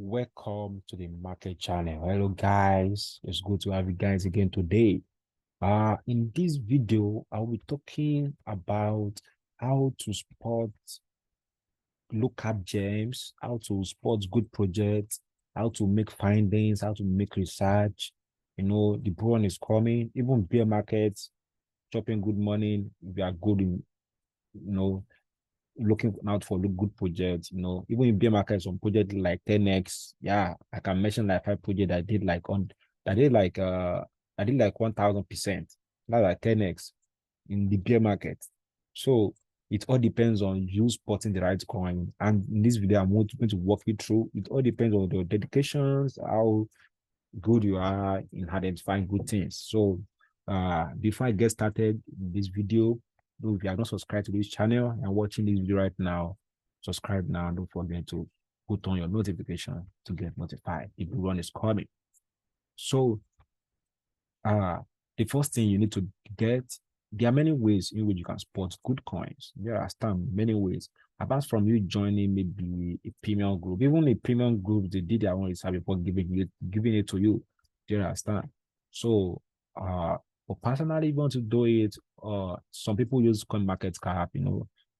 Welcome to the market channel. Hello guys, it's good to have you guys again today. In this video I'll be talking about how to spot local gems, how to spot good projects, how to make findings, how to make research. The bull run is coming. Even bear markets, chopping good money. If you are good in looking out for good projects, even in bear market, some project like 10x. Yeah, I can mention like 5 projects that did like 1000%. That's like 10x in the bear market. So it all depends on you spotting the right coin. And in this video, I'm going to walk you through. It all depends on your dedications, how good you are in identifying good things. So before I get started in this video, if you are not subscribed to this channel and watching this video right now, subscribe now. Don't forget to put on your notification to get notified if the one is coming. So the first thing you need to get, there are many ways in which you can spot good coins. There are many ways. Apart from you joining maybe a premium group, even a premium group, they did their own research before giving it to you. Do you understand? So but personally, if you want to do it, some people use CoinMarketCap,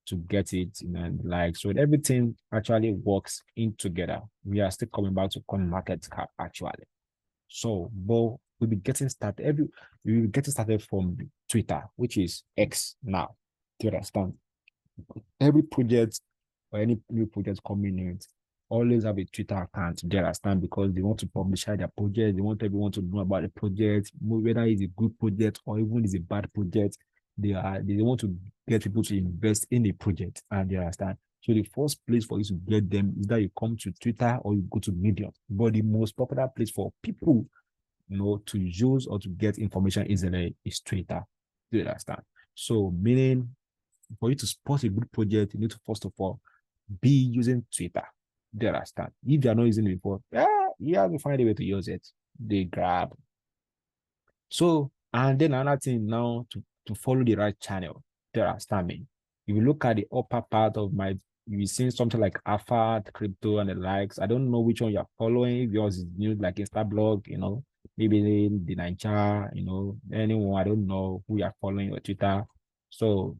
to get it, and like so everything actually works in together. We are still coming back to CoinMarketCap actually. So, but we'll be getting started. We'll be getting started from Twitter, which is X now. Do you understand? Every project or any new project coming in always have a Twitter account. Do you understand? Because they want to publish their project. They want everyone to know about the project, whether it's a good project or even it's a bad project. They want to get people to invest in the project, and you understand. So the first place for you to get them is that you come to Twitter or you go to Medium. But the most popular place for people, to use or to get information easily is Twitter. Do you understand? So meaning for you to spot a good project, you need to first of all be using Twitter. Do you understand? If you are not using it before, you have to find a way to use it. They grab. So, and then another thing now to follow the right channel. Do you understand me? If you look at the upper part of my, you see something like Alpha, Crypto, and the likes. I don't know which one you're following. If yours is new, like Instablog, maybe the Niger, anyone. I don't know who you're following or Twitter. So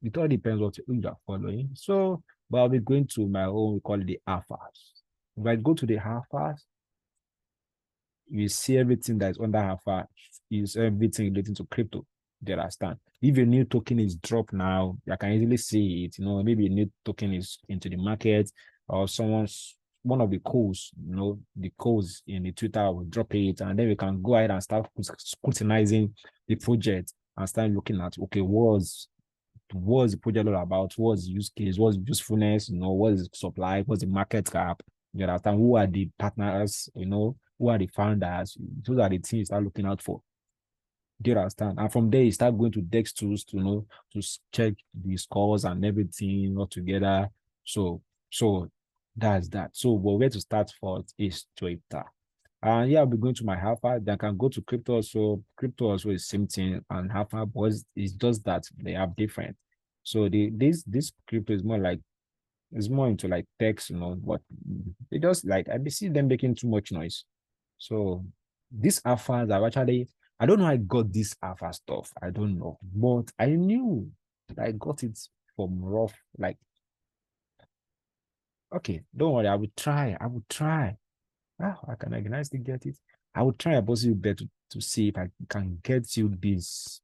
it all depends what who you're following. So, but I'll be going to my own, we call it the alphas. If I go to the alphas, you see everything that is under alpha is everything relating to crypto. Do you understand? If a new token is dropped now, I can easily see it. Maybe a new token is into the market or one of the codes, the codes in the Twitter will drop it, and then we can go ahead and start scrutinizing the project and start looking at, okay, what's the project all about? What's the use case? What's the usefulness? What's the supply? What's the market cap? You understand? Who are the partners? Who are the founders? Those are the things you start looking out for. Do you understand? And from there, you start going to DEX tools to check the scores and everything all together. So that's that. So where to start for is Twitter. And yeah, I'll be going to my alpha. Then I can go to crypto also. Crypto also is same thing, and alpha, but it's just that they have different. So this crypto is more like, it's more into like text, but they just like, I see them making too much noise. So these alphas are actually, I don't know how I got this alpha stuff. I don't know, but I knew that I got it from rough. Like, okay, don't worry, I will try. How can I nicely get it? I will try a possible bet to see if I can get you this.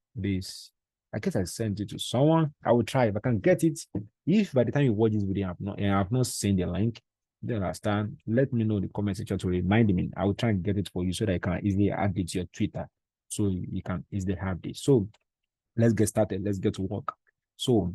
I guess I sent it to someone. I will try if I can get it. If by the time you watch this video, I have not seen the link, then understand. Let me know in the comment section to remind me. I will try and get it for you so that I can easily add it to your Twitter, so you can easily have this. So let's get started. Let's get to work. So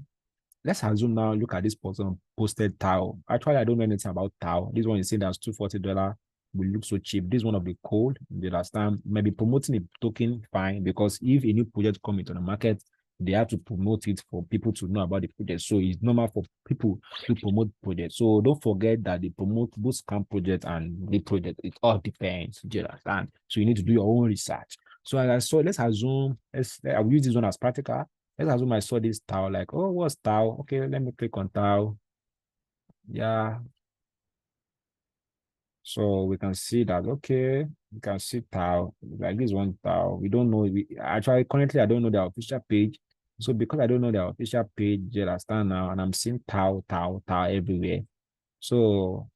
let's assume now, look at this person posted Tau. Actually, I don't know anything about Tau. This one is saying that's $240 will look so cheap. This one of the code, the last time, maybe promoting a token, fine, because if a new project comes into the market, they have to promote it for people to know about the project. So it's normal for people to promote projects. So don't forget that they promote both scam project and the project. It all depends. Do you understand? So you need to do your own research. So as I saw, let's assume, I'll use this one as practical. Let's assume I saw this Tau, like, oh, what's Tau? Okay, let me click on Tau. Yeah. So we can see that, okay, we can see Tao, like this one Tao. We don't know. Actually, currently, I don't know their official page. So because I don't know their official page, you understand now, and I'm seeing Tao, Tao, Tao everywhere. So,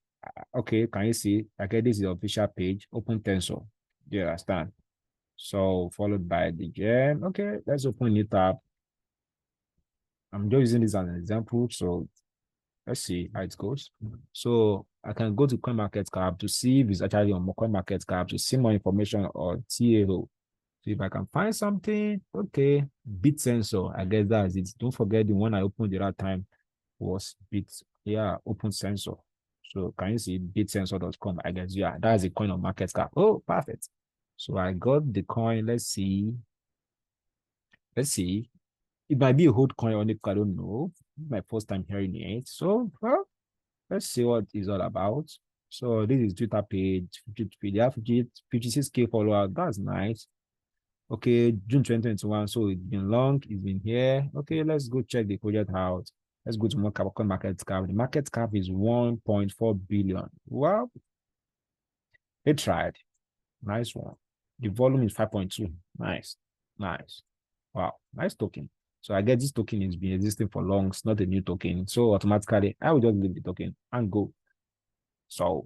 okay, can you see? Okay, this is the official page, Open Tensor. You understand? So followed by the gem. Okay, let's open it up. I'm just using this as an example. So let's see how it goes. So I can go to CoinMarketCap to see if it's actually on CoinMarketCap to see more information on TAO. So if I can find something, okay, Bit Sensor, I guess that's it. Don't forget the one I opened the other time was Bit, yeah, Open Sensor. So can you see bitsensor.com? I guess, yeah, that's a coin on market cap. Oh, perfect. So I got the coin. Let's see. Let's see. It might be a hold coin on it. I don't know. My first time hearing it. So, well, let's see what it's all about. So this is Twitter page. They have 56K followers. That's nice. Okay, June 2021. So it's been long. It's been here. Okay, let's go check the project out. Let's go to market cap. The market cap is 1.4 billion. Well, they tried. Nice one. The volume is 5.2. Nice. Nice. Wow. Nice token. So I guess this token has been existing for long. It's not a new token. So automatically, I will just leave the token and go. So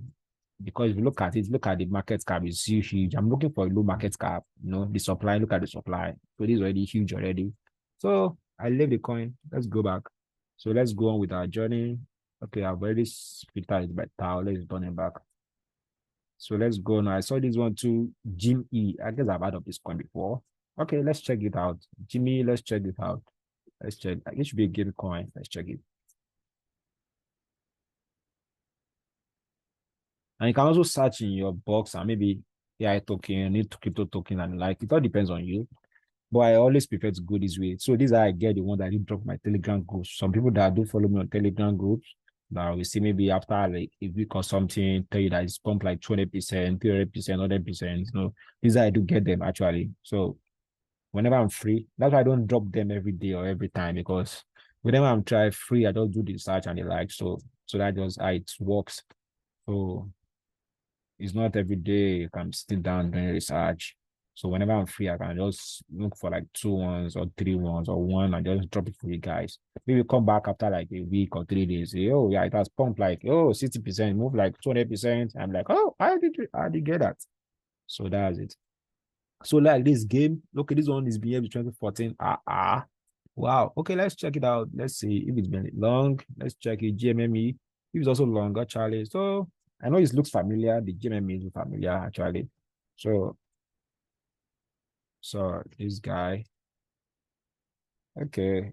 because if you look at the market cap, it's huge. I'm looking for a low market cap, the supply, look at the supply. So it is already huge already. So I leave the coin. Let's go back. So let's go on with our journey. Okay, I've already filtered it by Tao. Let's turn it back. So let's go now. I saw this one too, Jim E. I guess I've heard of this coin before. Okay, let's check it out. Jimmy, let's check it out. Let's check. It should be a game coin. Let's check it. And you can also search in your box and maybe AI token, need to crypto token, and like it all depends on you. But I always prefer to go this way. So these are I get the one that I didn't drop my Telegram groups. Some people that do follow me on Telegram groups that we see maybe after like a week or something, tell you that it's pumped like 20%, 30%, 100%. These are I do get them actually. So whenever I'm free, that's why I don't drop them every day or every time because whenever I'm trying free, I don't do the search and the like. So that just how it works. So it's not every day you can sit down doing research. So whenever I'm free, I can just look for like 2 ones or 3 ones or one and just drop it for you guys. Maybe come back after like a week or 3 days. Say, oh yeah, it has pumped like 60%, move like 20%. I'm like, oh, I did get that. So that's it. So like this game, okay, this one is BM 2014. Wow. Okay, let's check it out. Let's see if it's been long. Let's check it. GMME. If it's also longer, Charlie. So I know it looks familiar. The GMME is familiar actually. So this guy, okay,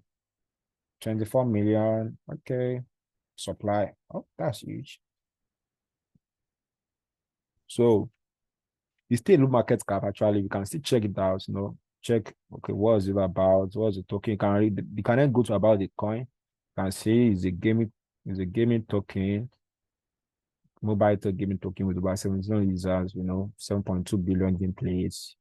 24 million. Okay, supply. Oh, that's huge. So it's still low market cap actually. We can still check it out, check okay, what is it about? What's the token? You can read you can then go to about the coin. You can see it's a gaming token, mobile gaming token with about 17 users, 7.2 billion gameplays.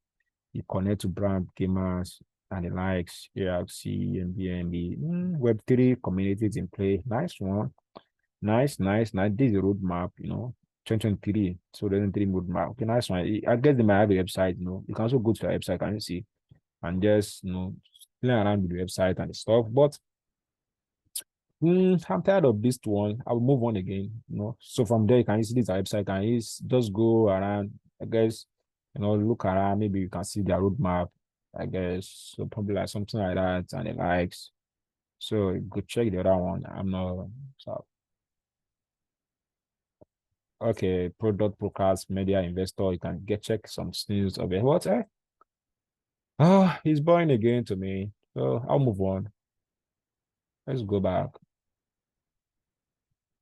You connect to brand gamers and the likes, ARC, MBNB, Web3 communities in play. Nice one. Nice, nice, nice. This is a roadmap, 2023. So 2023 roadmap. Okay, nice one. I guess they might have a website, You can also go to the website, can you see? And just, play around with the website and the stuff. But I'm tired of this one. I'll move on again. So from there, you can see this website, and you just go around, I guess, look around. Maybe you can see their roadmap, I guess. So probably like something like that and the likes. So go check the other one. I'm not so okay, product broadcast, media investor. You can get check some news of it. What? Oh, he's boring again to me. So I'll move on. Let's go back.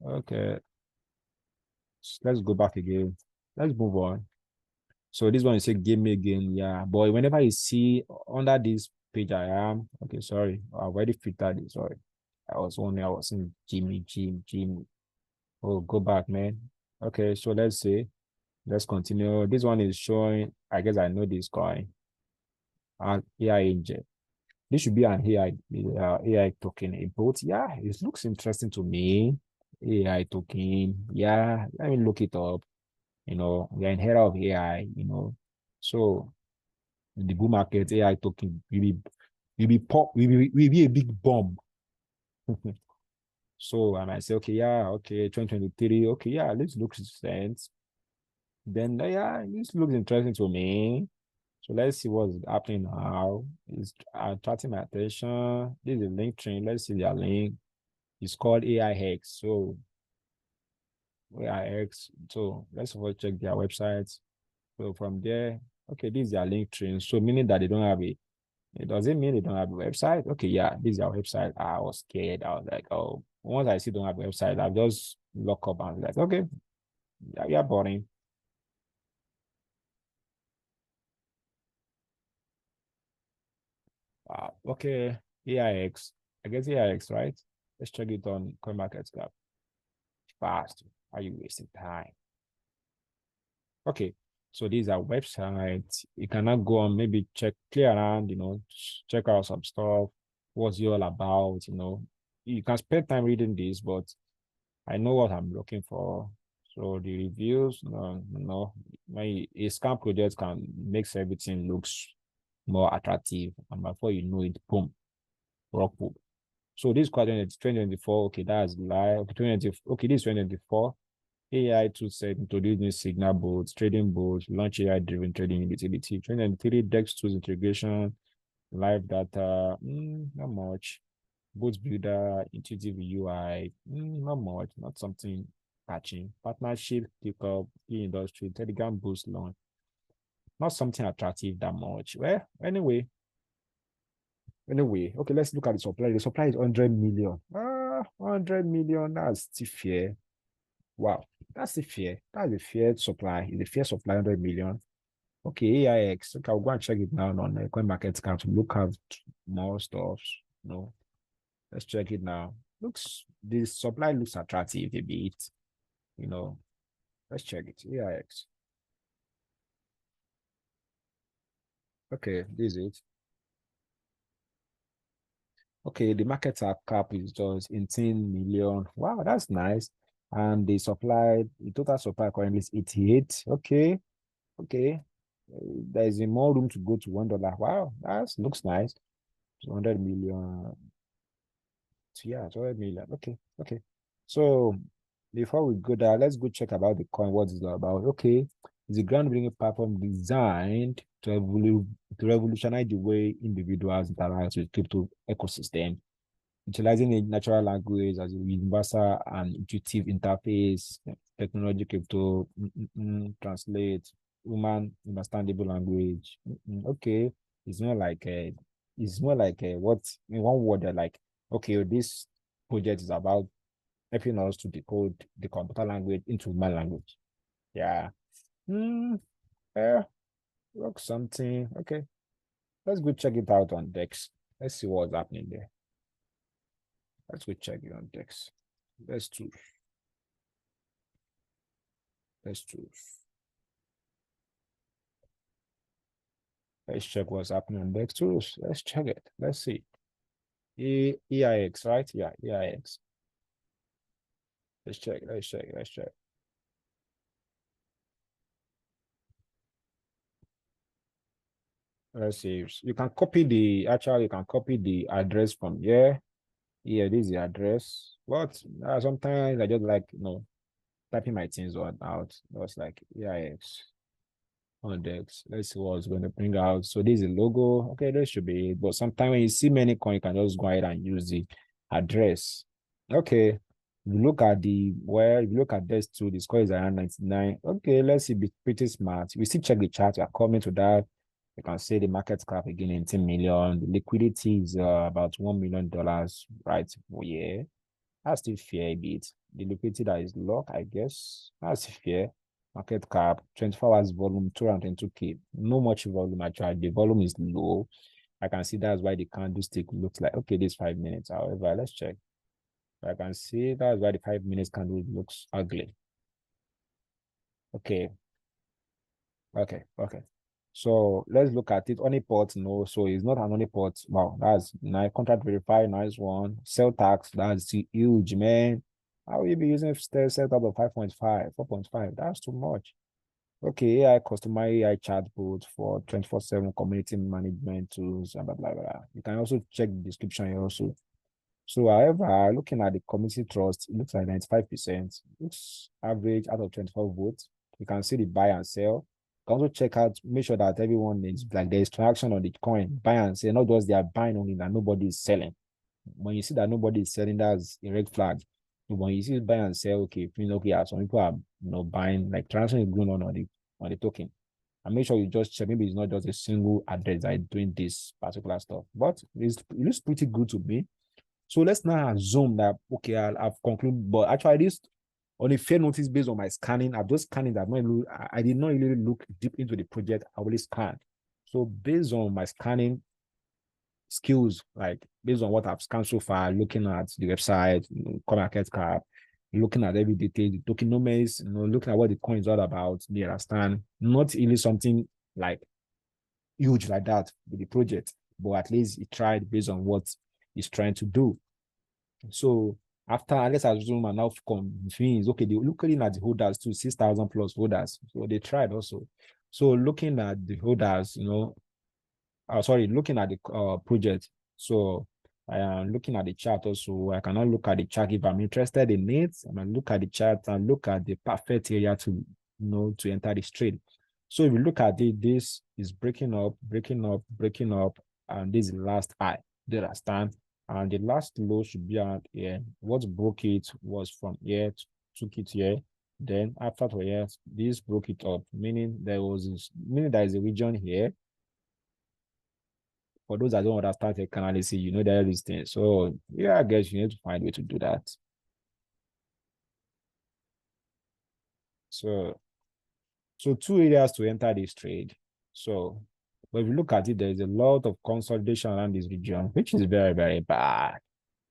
Okay, let's go back again. Let's move on. So this one is a game again. Yeah, but whenever you see under this page, I am okay. Sorry, I already filtered it. Sorry, I was in Jimmy. Oh, go back, man. Okay, so let's see. Let's continue. This one is showing. I guess I know this coin. AI Angel. This should be an AI token. But yeah, it looks interesting to me. AI token. Yeah, let me look it up. We are in era of AI, So in the bull market, AI token will be a big bomb. So I might say, okay, yeah, okay, 2023, okay, yeah, let's look sense. Then yeah, this looks interesting to me. So let's see what's happening now. It's attracting my attention. This is a link train. Let's see their link. It's called AIX. So AIX. So let's first check their websites. So from there, okay, this is their link train. So meaning that they don't have a it doesn't mean they don't have a website. Okay, yeah, this is our website. I was scared. I was like, oh, once I see don't have a website, I'll just lock up and be like, okay, yeah, boring. Wow. Okay, AIX. I guess AIX, right? Let's check it on CoinMarketCap. Fast. Are you wasting time? Okay. So these are websites. You cannot go on, maybe play around, check out some stuff. What's it all about? You can spend time reading this, but I know what I'm looking for. So the reviews, no, a scam project can makes everything looks more attractive, and before you know it, boom, rock boom. So this quarter 2024, okay, that's live. Okay, this is 2024. AI tool set introduce new signal boards, trading boards, launch AI-driven trading utility. 2023 DEX tools integration, live data, not much. Boot builder, intuitive UI, not much, not something catching. Partnership, pickup, e-industry, Telegram boost launch, not something attractive that much. Well, anyway, okay, let's look at the supply. The supply is 100 million. 100 million, that's still fair. Wow, that's a fair. That's a fair supply. It's a fair supply, 100 million. Okay, AIX. Okay, I'll go and check it now on CoinMarketCap to look at more stuff. No, let's check it now. The supply looks attractive a bit. You know, let's check it. AIX. Okay, this is it. Okay, the market cap is just 18 million. Wow, that's nice. And the total supply currently is 88. Okay, okay. There is more room to go to $1. Wow, that looks nice. 200 million. Yeah, 200 million. Okay, okay. So before we go there, let's go check about the coin. What is it about? Okay, it's a groundbreaking platform designed to revolutionize the way individuals interact with crypto ecosystem, utilizing a natural language as a universal and intuitive interface, technology crypto, translate, human understandable language. Okay, it's not like what in one word they're like, okay, this project is about helping us to decode the computer language into human language. Yeah. Mm, yeah, look something. Okay, let's go check it out on Dex. Let's see what's happening there. Let's go check it on Dex. Let's do. Let's do. Let's check what's happening on Dex tools. Let's check it. Let's see. EIX, right? Yeah, EIX. Let's check. Let's check. Let's check. Let's see. You can copy you can copy the address from here. Yeah, this is the address. But sometimes I just like, typing my things out. That's like EIX on Dex. Let's see what's going to bring out. So this is a logo. Okay, that should be it. But sometimes when you see many coins, you can just go ahead and use the address. Okay. If you look at this too, the score is around 99. Okay, let's see, be pretty smart. We still check the chart. We are coming to that. You can see the market cap again, 18 million. The liquidity is about $1 million, right? Oh, yeah. That's still fair a bit. The liquidity that is locked, I guess, that's fair. Market cap, 24 hours volume, 222K. No much volume actually. The volume is low. I can see that's why the candlestick looks like, okay, this 5 minutes. However, let's check. I can see that's why the 5 minutes candle looks ugly. Okay. Okay. Okay. So let's look at it. Honeypot, no. So it's not an honeypot. Wow, that's nice. Contract verify, nice one. Sell tax, that's huge, man. How will you be using setup of 5.5, 4.5? That's too much. Okay, AI customer AI chatbot for 24/7 community management tools and blah, blah, blah. You can also check the description here also. So, however, looking at the community trust, it looks like 95%. Looks average out of 24 votes. You can see the buy and sell. You can also check out, make sure that everyone is like there is transaction on the coin, buy and sell, not just they are buying only and nobody is selling. When you see that nobody is selling, that's a red flag. When you see buy and sell, okay, okay, some people are buying, like transaction is going on the token. And make sure you just check. Maybe it's not just a single address that is doing this particular stuff. But it looks pretty good to me. So let's now assume that okay, I've concluded, but actually this on a fair notice based on my scanning, I've just scanned that I did not really look deep into the project. I only scanned. So based on my scanning skills, like based on what I've scanned so far, looking at the website, CoinMarketCap, looking at every detail, the tokenomics, looking at what the coin is all about, they understand. Not really something like huge like that with the project, but at least he tried based on what he's trying to do. So after, let's assume and now convince, okay, they looking at the holders too, 6,000 plus holders. So they tried also. So looking at the holders, looking at the project. So I am looking at the chart also. I cannot look at the chart if I'm interested in it. I might look at the chart and look at the perfect area to to enter this trade. So if you look at it, this is breaking up, and this is the last high. Do you understand? And the last low should be around here. What broke it was from here, took it here. Then after 2 years, this broke it up, meaning there is a region here. For those that don't understand tech analysis, there are these things. So yeah, I guess you need to find a way to do that. So two areas to enter this trade. So but if you look at it, there's a lot of consolidation around this region, which is very, very bad.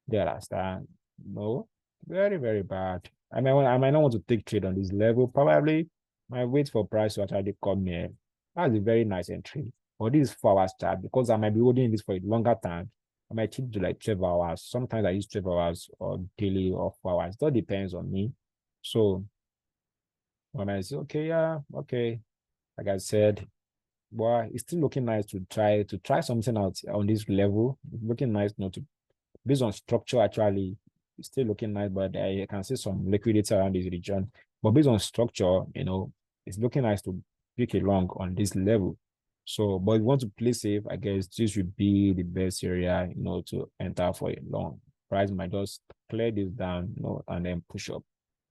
Do you understand? No, very, very bad. I might not want to take trade on this level. Probably might wait for price to actually come here. That's a very nice entry. But this is 4 hours chart because I might be holding this for a longer time. I might keep to like 12 hours. Sometimes I use 12 hours or daily or 4 hours. It all depends on me. So when I say, okay, yeah, okay, like I said, well, it's still looking nice to try something out on this level. It's looking nice not to based on structure, actually, it's still looking nice, but I can see some liquidity around this region. But based on structure, it's looking nice to pick a long on this level. So, but if you want to play safe, I guess this would be the best area, to enter for a long. Price might just clear this down, and then push up.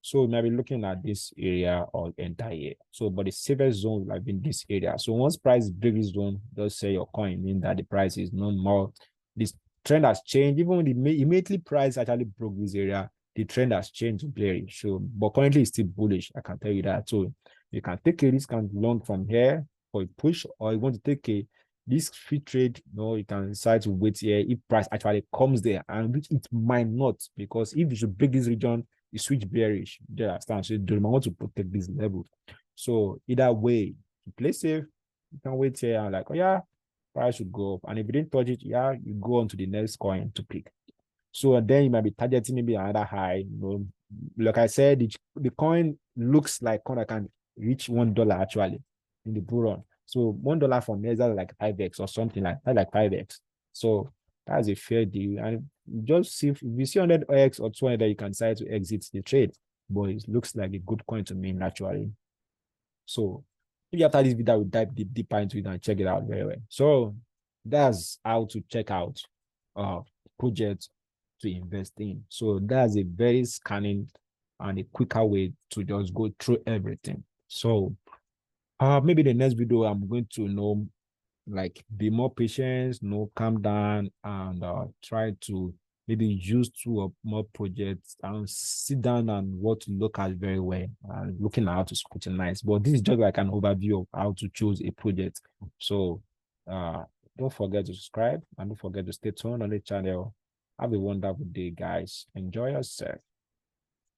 So maybe looking at this area or enter here. So, but the safest zone will have been this area. So once price breaks this zone, just say your coin mean that the price is no more. This trend has changed. Even when the immediately price actually broke this area, the trend has changed to bearish. So, but currently it's still bullish. I can tell you that. So you can take a risk and long from here for a push, or you want to take a this free trade, you can decide to wait here if price actually comes there, and which it might not, because if you should break this region, you switch bearish. You understand? So you want to protect this level. So either way, to play safe, you can wait here and like, oh yeah, price should go up. And if you didn't touch it, yeah, you go on to the next coin to pick. So then you might be targeting maybe another high. Like I said, the coin looks like coin that can reach $1 actually in the bull run. So $1 from there is like 5x or something like that, like 5x. So that's a fair deal. And just see if you see 100x or 200, you can decide to exit the trade. But it looks like a good coin to me naturally. So maybe after this video, we'll dive deeper into it and check it out very well. So that's how to check out projects to invest in. So that's a very scanning and a quicker way to just go through everything. So maybe the next video I'm going to like be more patient, calm down, and try to maybe use 2 or more projects and sit down and what to look at very well and looking at how to scrutinize. But this is just like an overview of how to choose a project. So don't forget to subscribe and don't forget to stay tuned on the channel. Have a wonderful day, guys. Enjoy yourself.